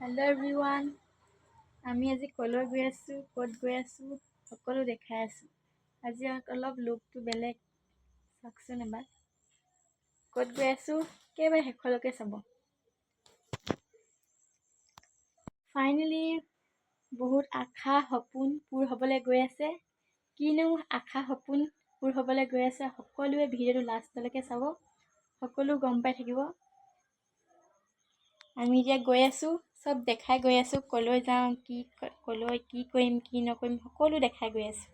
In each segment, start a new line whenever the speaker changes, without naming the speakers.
Hello' everyone, আমি আজি কলৈ গৈ আছোঁ, ক'ত গৈ আছোঁ, সকলো দেখাই আছোঁ। আজি অলপ লুকটো বেলেগ, চাওকচোন এবাৰ। ক'ত গৈ আছোঁ একেবাৰে শেষলৈকে চাব। ফাইনেলি বহুত আশা সপোন পূৰ হ'বলৈ গৈ আছে। কিনো আশা সপোন পূৰ হ'বলৈ গৈ আছে, সকলোৱে ভিডিঅ'টো লাষ্টলৈকে চাব, সকলো গম পাই থাকিব। আমি এতিয়া গৈ আছোঁ, চব দেখাই গৈ আছোঁ, ক'লৈ যাওঁ, ক'লৈ কি কৰিম কি নকৰিম, সকলো দেখাই গৈ আছোঁ।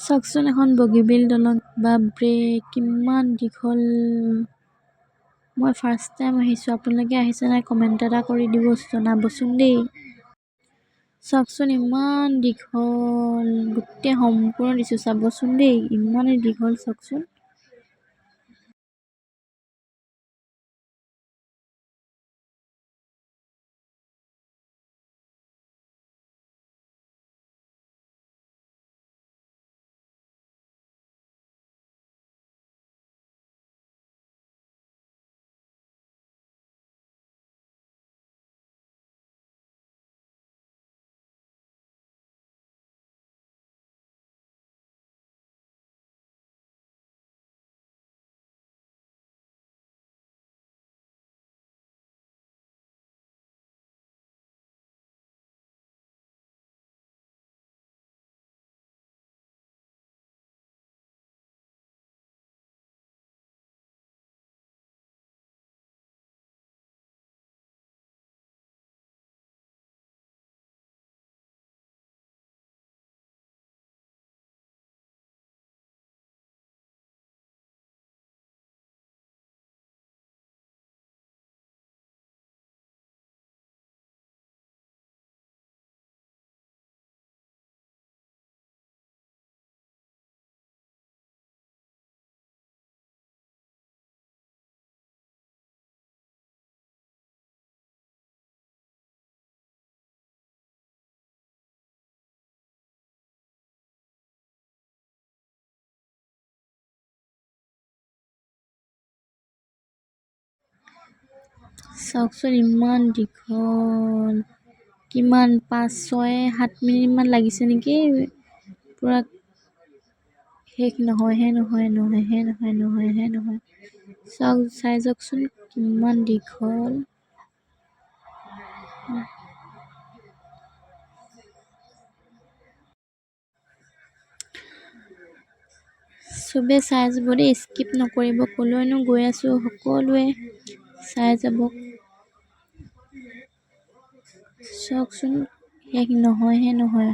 চাওকচোন এখন বগীবিল দলং, বাপৰে কিমান দীঘল। মই ফাৰ্ষ্ট টাইম আহিছোঁ, আপোনালোকে আহিছে নাই কমেণ্ট এটা কৰি দিব, জনাবচোন দেই। চাওকচোন ইমান দীঘল, গোটেই সম্পূৰ্ণ দিছোঁ চাবচোন দেই, ইমানেই দীঘল চাওকচোন। চাওকচোন ইমান দীঘল, কিমান 5-6-7 মিনিটমান লাগিছে নেকি, পূৰা শেষ নহয়হে নহয়। চাই যাওকচোন কিমান দীঘল। চবে চাই যাব দেই, স্কিপ নকৰিব, ক'লৈনো গৈ আছোঁ সকলোৱে চাই যাব। চাওকচোন শেষ নহয়হে নহয়।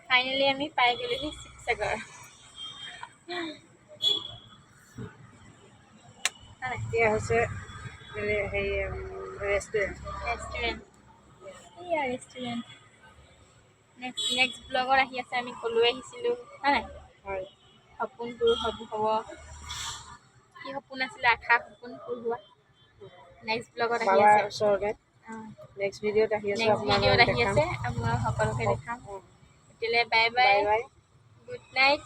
ফাইনেলি আমি পাই গ'লোহি শিৱসাগৰ।
এতিয়া হৈছে হেৰি ৰেষ্টুৰেণ্ট।
এইয়া ৰেষ্টুৰেণ্ট। নেক্সট ব্লগত আহি আছে, আমি ক'লৈ আহিছিলোঁ হয় নাই?
হয়।
সপোন পূৰ হ'ব। কি সপোন আছিলে? আশা সপোন পূৰ হোৱা। নেক্সট ব্লগত আহি
বাবাৰ
আছে।
ওচৰতে নেক্সট ভিডিঅ'ত আহি আছোঁ,
নেক্সট ভিডিঅ'ত
আপোনালোকক
আহি
দেখাম।
আছে, আপোনালোক সকলোকে দেখাম। তেতিয়ালৈ বাই বাই, গুড নাইট।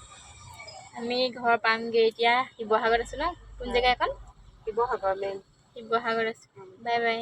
আমি ঘৰ পামগৈ এতিয়া। শিৱসাগৰত আছোঁ ন? কোন জেগা এখন?
শিৱসাগৰ মেইন।
শিৱসাগৰত আছোঁ। Bye bye.